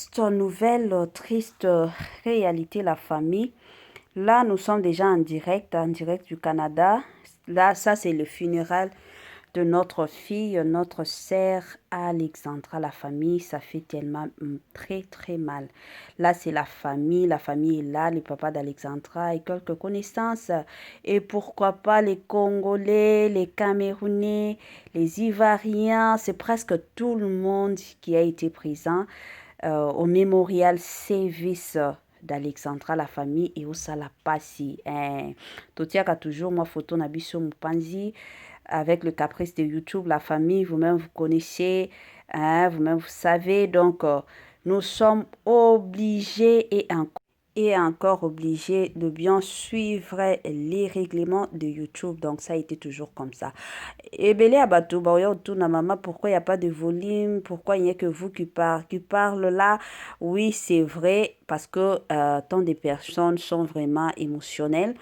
triste nouvelle, triste réalité, la famille. Là, nous sommes déjà en direct du Canada. Là, ça, c'est le funéral de notre fille, notre sœur Alexandra. La famille, ça fait tellement très, très mal. Là, c'est la famille est là, le papa d'Alexandra et quelques connaissances. Et pourquoi pas les Congolais, les Camerounais, les Ivoiriens, c'est presque tout le monde qui a été présent au mémorial service d'Alexandra, la famille et au Salapasi. Totiaka toujours moi photo na biso Mupanzi avec le caprice de YouTube, la famille, vous-même vous connaissez, hein, vous-même vous savez. Donc nous sommes obligés et encore obligés de bien suivre les règlements de YouTube. Donc ça a été toujours comme ça. Et Belé Abatou, na maman, pourquoi il n'y a pas de volume? Pourquoi il n'y a que vous qui parle là? Oui, c'est vrai, parce que tant de personnes sont vraiment émotionnelles.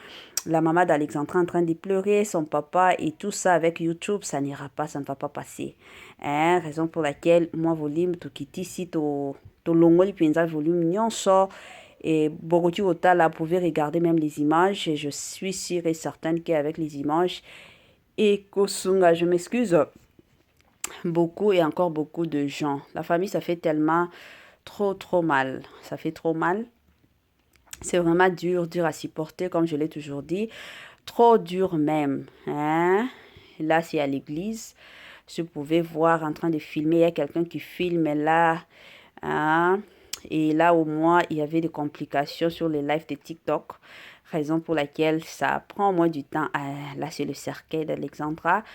La maman d'Alexandra en train de pleurer, son papa et tout ça avec YouTube, ça n'ira pas, ça ne va pas passer. Hein? Raison pour laquelle, moi, volume, tout quitte ici, tout longoli, puis volume, nyonso. Et Bogotu Otala, vous pouvez regarder même les images. Et je suis sûre et certaine qu'avec les images, et Kosunga, je m'excuse, beaucoup et encore beaucoup de gens. La famille, ça fait tellement trop mal. Ça fait trop mal. C'est vraiment dur à supporter, comme je l'ai toujours dit. Trop dur même. Hein? Là, c'est à l'église. Si vous pouvez voir en train de filmer, il y a quelqu'un qui filme là. Hein? Et là, au moins, il y avait des complications sur les lives de TikTok. Raison pour laquelle ça prend moins du temps. Là, c'est le cercueil d'Alexandra.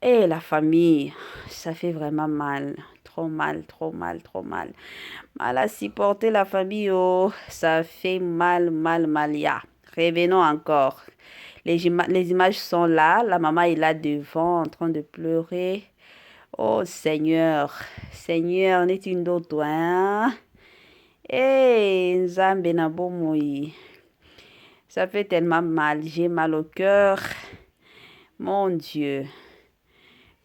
Et la famille, ça fait vraiment mal. Trop mal. Mal à supporter la famille, oh, ça fait mal. Ya. Revenons encore. Les images sont là. La maman est là devant en train de pleurer. Oh Seigneur, n'est une d'autre, hein? Eh, Nzambe na bomoi. Ça fait tellement mal. J'ai mal au cœur. Mon Dieu.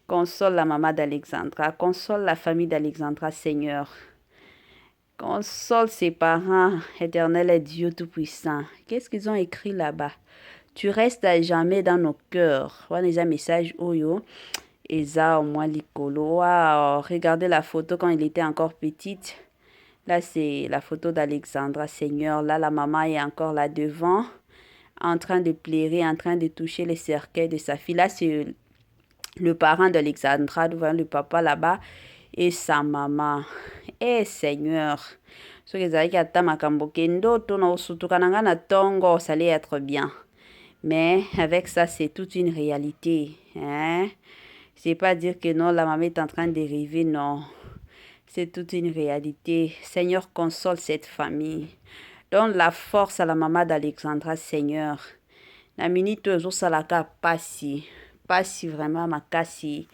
Console la maman d'Alexandra. Console la famille d'Alexandra, Seigneur. Console ses parents, éternel et Dieu Tout-Puissant. Qu'est-ce qu'ils ont écrit là-bas? Tu restes à jamais dans nos cœurs. On a un message Oyo. Eza au moins Likolo. Wow. Regardez la photo quand il était encore petite. Là, c'est la photo d'Alexandra, Seigneur. Là, la maman est encore là devant, en train de pleurer, en train de toucher les cercueils de sa fille. Là, c'est le parent d'Alexandra devant le papa là-bas et sa maman. Eh Seigneur, ce que ça allait être bien. Mais avec ça, c'est toute une réalité. Hein? C'est pas dire que non, la maman est en train de rêver, non. C'est toute une réalité. Seigneur, console cette famille. Donne la force à la maman d'Alexandra, Seigneur. La minute où salaka passi vraiment ma cassi.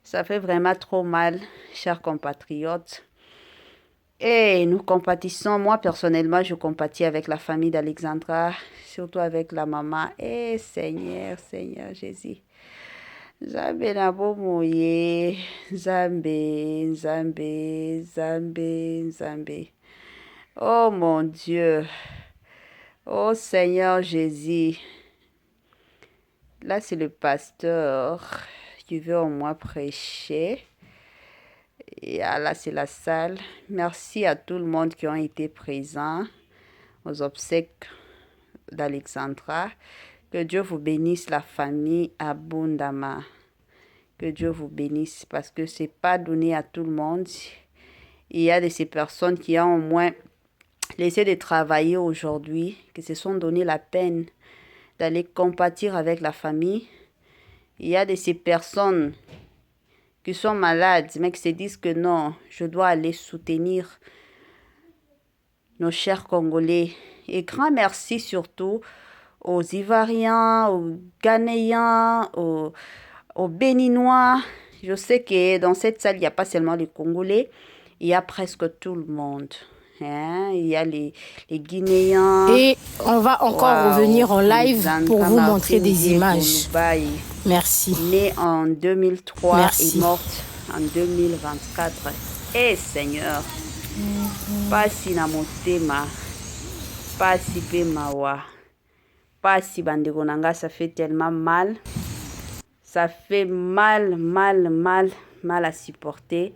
Ça fait vraiment trop mal, chers compatriotes. Et nous compatissons. Moi, personnellement, je compatis avec la famille d'Alexandra, surtout avec la maman. Eh, Seigneur Jésus. Zambe na bomoye. Zambe. Oh mon Dieu. Oh Seigneur Jésus. Là, c'est le pasteur qui veut au moins prêcher. Et là, c'est la salle. Merci à tout le monde qui ont été présents aux obsèques d'Alexandra. Que Dieu vous bénisse, la famille abondamment. Que Dieu vous bénisse parce que ce n'est pas donné à tout le monde. Il y a de ces personnes qui ont au moins laissé de travailler aujourd'hui, qui se sont donné la peine d'aller compatir avec la famille. Il y a de ces personnes qui sont malades, mais qui se disent que non, je dois aller soutenir nos chers Congolais. Et grand merci surtout aux Ivoiriens, aux Ghanéens, aux Béninois. Je sais que dans cette salle, il n'y a pas seulement les Congolais, il y a presque tout le monde. Hein? Il y a les Guinéens. Et on va encore revenir en live pour vous montrer des images. Merci. Née en 2003 Merci. et morte en 2024. Eh Seigneur, pasi na motema, pasi pe mawa, pasi bandeko nanga, ça fait tellement mal. Ça fait mal, mal, mal, mal à supporter.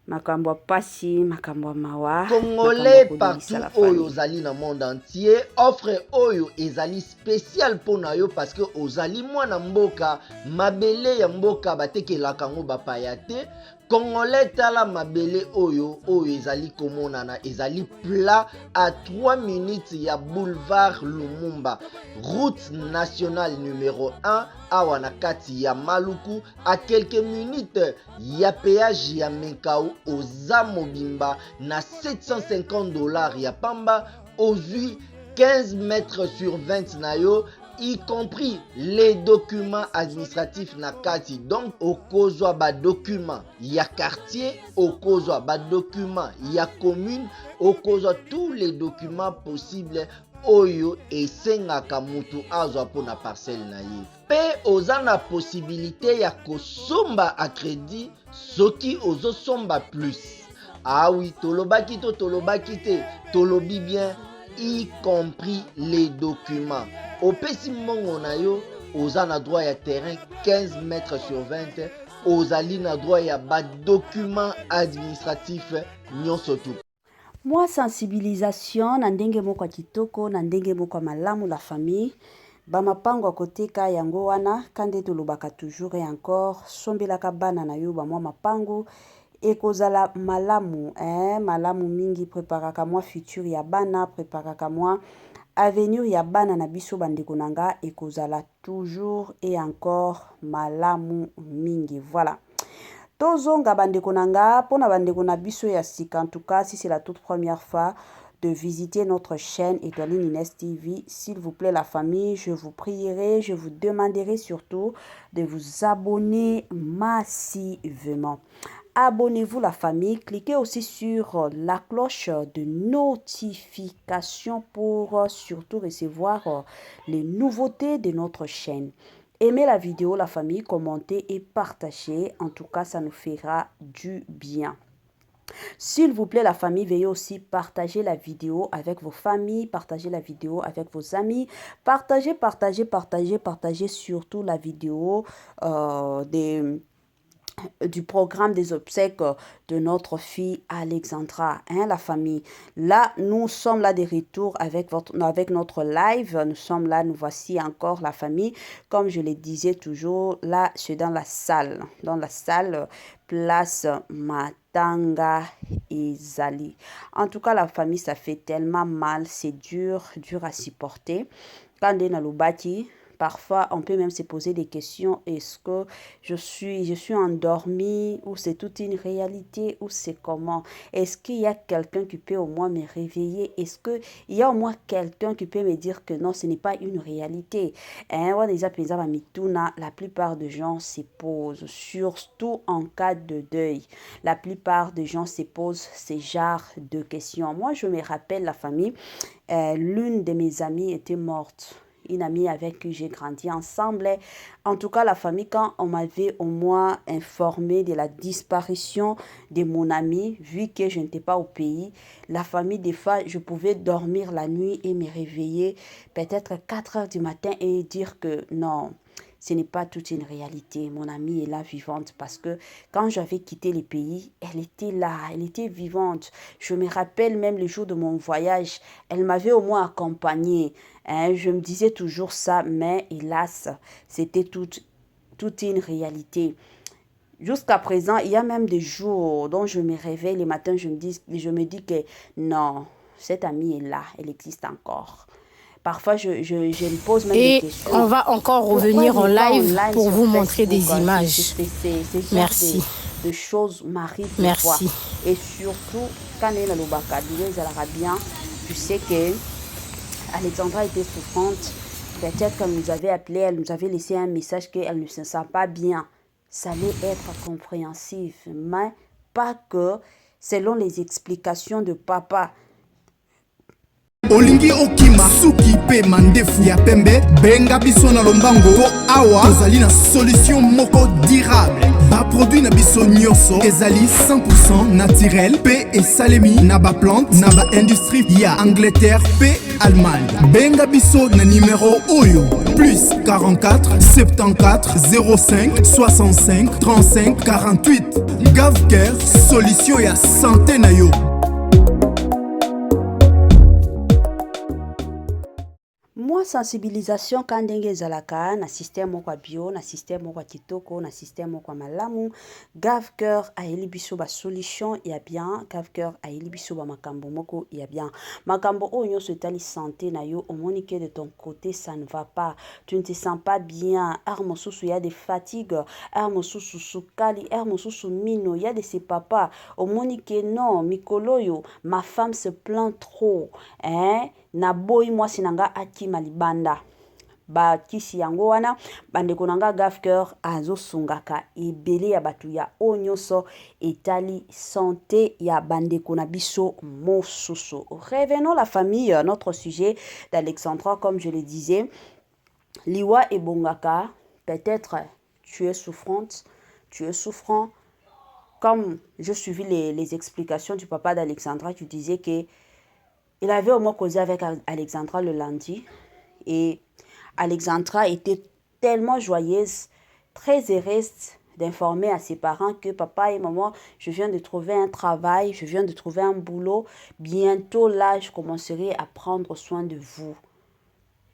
Makambo pasi, makambo mawa. Congolais partout oyo ozali na monde entier, offre oyo ezali spécial pona yo parce que ozali mwana mboka, mabele ya mboka batekelaka ngo bapaya te. Congolais tala mabele oyo ezali komonana, ezali plat à 3 minutes ya boulevard Lumumba, route nationale numéro 1 awa na kati ya Maluku, à quelques minutes ya péage ya Menkau oza mobimba na $750 ya pamba, ozui 15 mètres sur 20 na yo, y compris les documents administratifs na kati. Donc okozwa ba document ya quartier, okozwa ba document ya commune, okozwa tous les documents possibles oyo esengaka mutu azwa pona parcelle na ye. Pe oza na possibilité ya kosomba a crédit soki ozosomba plus. Ah oui, tolobaki to tolobaki te, tolobi bien, y compris les documents. Opesi mbongo na yo, oza na droit ya terrain 15 mètres sur 20, ozali na droit ya ba document administratif nyonso tu. Moi, sensibilisation, na ndenge moko kitoko, na ndenge moko malamu la famille. Bamapango à côté ka yango wana, kande tolobaka toujours et encore, sombelaka bana na yo ba mwa mapango, ekozala malamu, malamu mingi, préparaka moi futur ya bana, préparaka moi avenir ya bana na biso bandeko nanga, ekozala toujours et encore malamu mingi. Voilà. Tozonga bandeko nanga, pona bandeko na biso ya sika, en tout cas, si c'est la toute première fois de visiter notre chaîne Étoiline Inès TV, s'il vous plaît la famille, je vous prierai, je vous demanderai surtout de vous abonner massivement. Abonnez-vous la famille, cliquez aussi sur la cloche de notification pour surtout recevoir les nouveautés de notre chaîne. Aimez la vidéo la famille, commentez et partagez, en tout cas ça nous fera du bien. S'il vous plaît la famille, veuillez aussi partager la vidéo avec vos familles, partager la vidéo avec vos amis, partagez surtout la vidéo du programme des obsèques de notre fille Alexandra, la famille. Là, nous sommes là de retour avec notre live. Nous sommes là, nous voici encore la famille. Comme je le disais toujours, là, c'est dans la salle place Matanga et Zali. En tout cas, la famille, ça fait tellement mal, c'est dur à supporter. Quand on est dans le bâti, parfois, on peut même se poser des questions. Est-ce que je suis endormie ou c'est toute une réalité ou c'est comment? Est-ce qu'il y a quelqu'un qui peut au moins me réveiller? Est-ce qu'il y a au moins quelqu'un qui peut me dire que non, ce n'est pas une réalité? La plupart des gens se posent, surtout en cas de deuil. La plupart des gens se posent ce genre de questions. Moi, je me rappelle la famille, l'une de mes amies était morte. Une amie avec qui j'ai grandi ensemble. En tout cas, la famille, quand on m'avait au moins informé de la disparition de mon amie, vu que je n'étais pas au pays, la famille, des fois, je pouvais dormir la nuit et me réveiller peut-être 4 heures du matin et dire que non, ce n'est pas toute une réalité. Mon amie est là vivante parce que quand j'avais quitté le pays, elle était là, elle était vivante. Je me rappelle même le jour de mon voyage, elle m'avait au moins accompagnée. Je me disais toujours ça, mais hélas, c'était toute une réalité. Jusqu'à présent, il y a même des jours dont je me réveille le matin, je me dis que non, cette amie est là, elle existe encore. Parfois, je me pose même des questions. Et on va encore revenir en live pour vous montrer des images. Merci. De choses m'arrivent. Merci. Et surtout, quand elle est dans le Bacadoué, bien, tu sais que Alexandra était souffrante. Peut-être qu'elle nous avait appelé, elle nous avait laissé un message qu'elle ne se sent pas bien. Ça allait être compréhensif, mais pas que selon les explications de papa. Olingi okima suki pe mandefu ya pembe benga biso na lombango po awa tozali na solution moko durable Ba produit na biso nyonso ezali 100% naturel pe esalemi na ba plante na ba industrie ya Angleterre pe Allemagne. Benga biso na numéro oyo plus 44 74 05 65 35 48. Gavker solution ya santé na yo. Moi sensibilisation quand ndenge ezalaka na système moko bio na système moko kitoko na système moko malamu. Gavker ayeli biso ba solution ya bien. Gavker ayeli biso ba makambo moko ya bien. Makambo oyo nyonso etali santé na yo omoni que de ton côté ça ne va pas, tu ne te sens pas bien, ar mosusu ya des fatigues, ar mosusu sukali, ar mosusu mino, ya de ces papas omoni que non mikolo yo ma femme se plaint trop, hein, na boy moi sinanga akima libanda ba kisi yango wana bandeko nanga Gavker azo sungaka ebele ya batu ya onyoso etali santé ya bandeko na biso mosusu. Revenons la famille, notre sujet d'Alexandra, comme je le disais, liwa ebongaka, peut-être tu es souffrante, tu es souffrant. Comme je suivis les explications du papa d'Alexandra, tu disais que il avait au moins causé avec Alexandra le lundi et Alexandra était tellement joyeuse, très heureuse d'informer à ses parents que papa et maman, je viens de trouver un travail, je viens de trouver un boulot, bientôt là je commencerai à prendre soin de vous.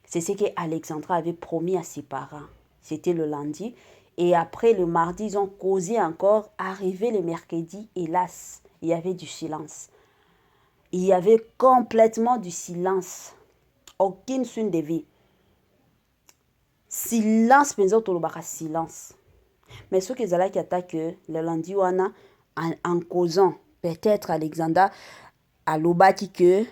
C'est ce que Alexandra avait promis à ses parents. C'était le lundi et après le mardi, ils ont causé encore. Arrivé le mercredi, hélas, il y avait du silence. Il y avait complètement du silence. Aucune suite de vie. Silence, silence. Mais ce qu'ils allaient qui attaquent le lundi, en causant, peut-être Alexandra à l'obaki que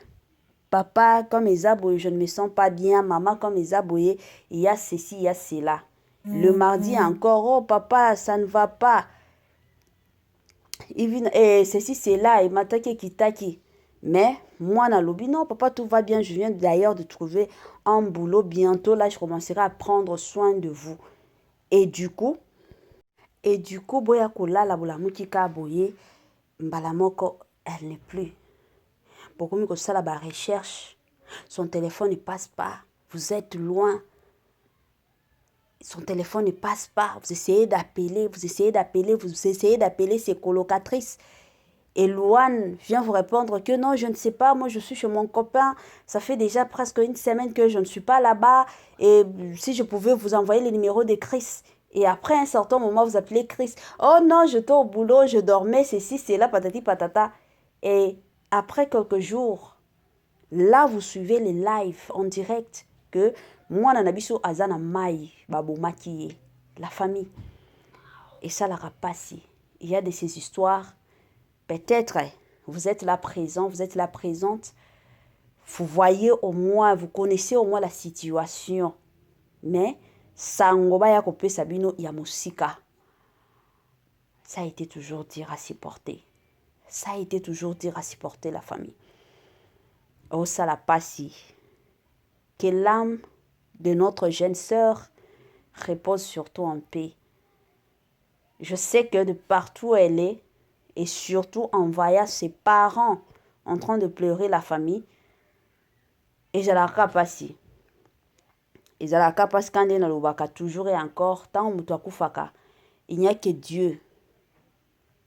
papa, comme Ezaboye, je ne me sens pas bien. Maman, comme Ezaboye, il y a ceci, il y a cela. Le mardi encore, oh papa, ça ne va pas. Et ceci, c'est là, et mataki kitaki. Mais moi, na lobi, non, papa, tout va bien. Je viens d'ailleurs de trouver un boulot. Bientôt, là, je commencerai à prendre soin de vous. Et du coup, boya kola la bola mukika boye, mbalamoko, elle n'est plus. Beaucoup mieux que ça, la recherche. Son téléphone ne passe pas. Vous êtes loin. Son téléphone ne passe pas. Vous essayez d'appeler, vous essayez d'appeler ses colocatrices. Et Louane vient vous répondre que non, je ne sais pas, moi je suis chez mon copain, ça fait déjà presque une semaine que je ne suis pas là-bas, et si je pouvais vous envoyer le numéro de Chris. Et après un certain moment, vous appelez Chris. Oh non, j'étais au boulot, je dormais, ceci, c'est là, patati patata. Et après quelques jours, là vous suivez les lives en direct que moi, Nanabiso Azana Mai, Babo Makiye, la famille. Et ça, la rapassi. Il y a de ces histoires. Peut-être vous êtes là présent, vous êtes là présente. Vous voyez au moins, vous connaissez au moins la situation. Mais ça a été toujours dur à supporter. Ça a été toujours dur à supporter la famille. Oh, ça la passi. Que l'âme de notre jeune sœur repose surtout en paix. Je sais que de partout où elle est, et surtout en voyant ses parents en train de pleurer la famille, et je la capacite. Et je la capacite quand elle est toujours et encore, tant il n'y a que Dieu.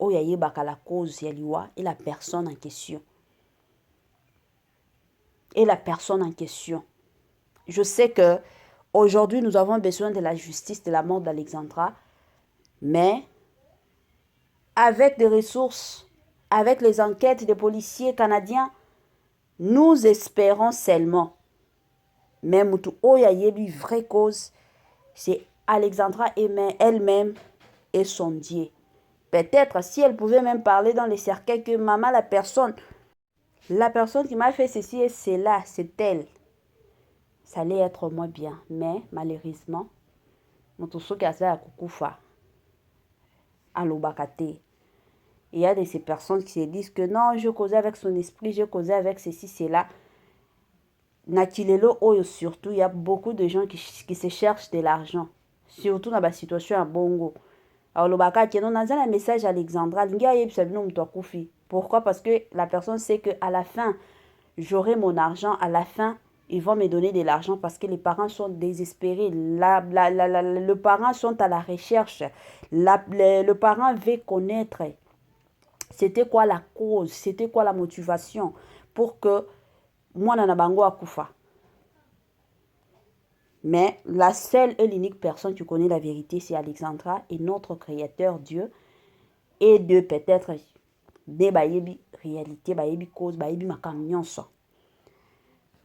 Oh, il y a la cause, et la personne en question. Et la personne en question. Je sais que aujourd'hui, nous avons besoin de la justice de la mort d'Alexandra, mais avec des ressources, avec les enquêtes des policiers canadiens, nous espérons seulement. Même tout oyayebi vraie cause, c'est Alexandra elle-même et son Dieu. Peut-être si elle pouvait même parler dans les cercueils que maman, la personne qui m'a fait ceci et cela, c'est elle. Ça allait être moins bien, mais malheureusement, il y a de ces personnes qui se disent que non, je causais avec son esprit, je causais avec ceci, cela. Nakilelo Oyo surtout, il y a beaucoup de gens qui se cherchent de l'argent, surtout dans la situation à Bongo. un message à Alexandra. Pourquoi? Parce que la personne sait qu'à la fin, j'aurai mon argent. À la fin, ils vont me donner de l'argent parce que les parents sont désespérés. Les parents sont à la recherche. Le parent veut connaître c'était quoi la cause, c'était quoi la motivation pour que moi, Nanabango Akoufa. Mais la seule et l'unique personne qui connaît la vérité, c'est Alexandra et notre Créateur Dieu. Et de peut-être des baïbi réalité, baïbi cause, baïbi makamion.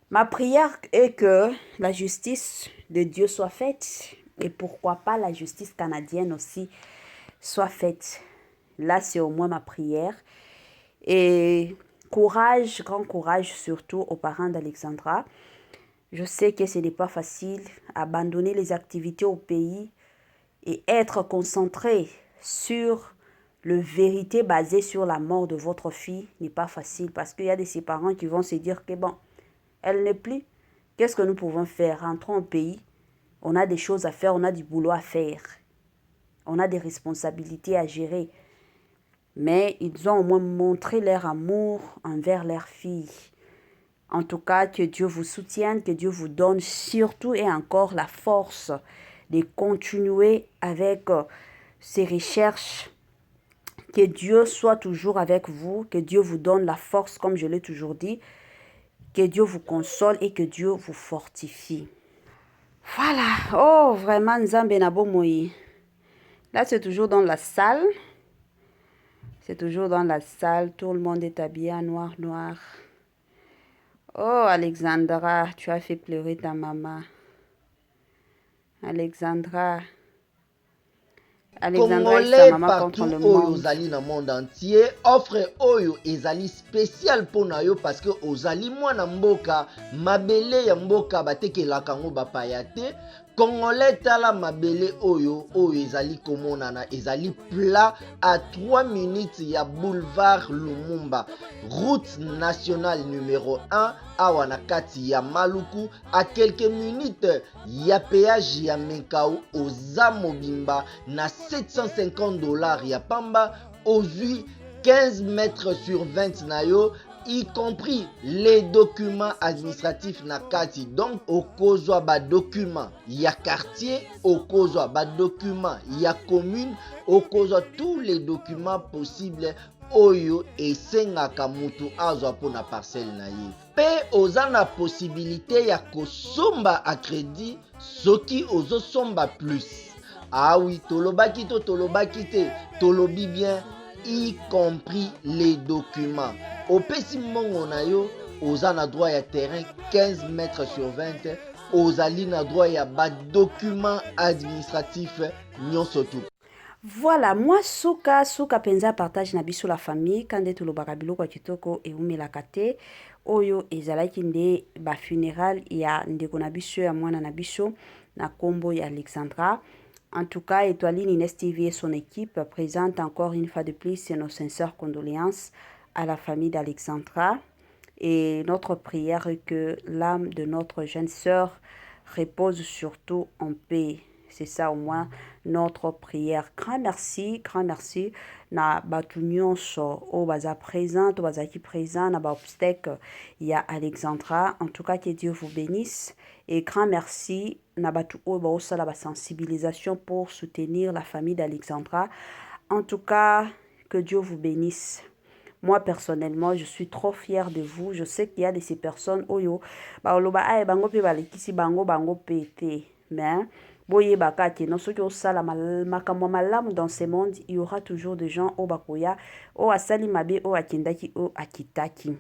Ma prière est que la justice de Dieu soit faite. Et pourquoi pas la justice canadienne aussi soit faite. Là, c'est au moins ma prière. Et courage, grand courage surtout aux parents d'Alexandra. Je sais que ce n'est pas facile, abandonner les activités au pays et être concentré sur la vérité basée sur la mort de votre fille n'est pas facile parce qu'il y a de ces parents qui vont se dire que bon, elle n'est plus. Qu'est-ce que nous pouvons faire? Rentrons au pays, on a des choses à faire, on a du boulot à faire. On a des responsabilités à gérer. Mais ils ont au moins montré leur amour envers leur fille. En tout cas, que Dieu vous soutienne, que Dieu vous donne surtout et encore la force de continuer avec ces recherches. Que Dieu soit toujours avec vous, que Dieu vous donne la force, comme je l'ai toujours dit. Que Dieu vous console et que Dieu vous fortifie. Voilà. Oh, vraiment, Nzambe Nabo Moï. Là, c'est toujours dans la salle. C'est toujours dans la salle. Tout le monde est habillé en noir, noir. Oh, Alexandra, tu as fait pleurer ta maman. Alexandra Congolais partout oyo ozali na monde entier offre oyo ezali spécial pona yo parce que ozali mwana mboka mabele ya mboka batekelaka yango bapaya te. Congolais tala mabele oyo ezali komonana ezali plat à 3 minutes ya boulevard Lumumba, route nationale numéro 1 awa na kati ya Maluku, à quelques minutes ya péage ya Mekau oza mobimba na $750 ya pamba, ozui 15 mètres sur 20 na yo, y compris les documents administratifs na kati. Donc okozwa ba document ya quartier, okozwa ba document ya commune, okozwa tous les documents possibles oyo esengaka mutu azwa pona parcelle na ye. Pe oza na possibilité ya kosomba a crédit soki ozosomba plus. Ah oui, tolobaki te, tolobi bien, y compris les documents. Opesi mongo na yo, oza na droit ya terrain 15 mètres sur 20, ozali na droit ya ba document administratif nyonso tu. Voilà, moi suka penza partage na biso la famille kande tolobaka biloko ya kitoko eumelaka te oyo ezalaki nde ba funéral ya ndeko na biso ya mwana na biso na kombo ya Alexandra. En tout cas, Étoiline Inès TV et son équipe présentent encore une fois de plus nos sincères condoléances à la famille d'Alexandra. Et notre prière est que l'âme de notre jeune sœur repose surtout en paix. C'est ça au moins notre prière. Grand merci na batu nyonso o baza présent, o baza qui présent na ba obstacle il y a Alexandra. En tout cas, que Dieu vous bénisse et grand merci na batu o ba osala ba sensibilisation pour soutenir la famille d'Alexandra. En tout cas, que Dieu vous bénisse. Moi, personnellement, je suis trop fière de vous. Je sais qu'il y a de ces personnes, oyo, baoloba, ae, bango pe balekisi, bango pété. Mais, boye bakate, non, ceux qui ont ça, la makamwa malamu dans ce monde, il y aura toujours des gens, o bakoya, o asali mabe, o akindaki, o akitaki.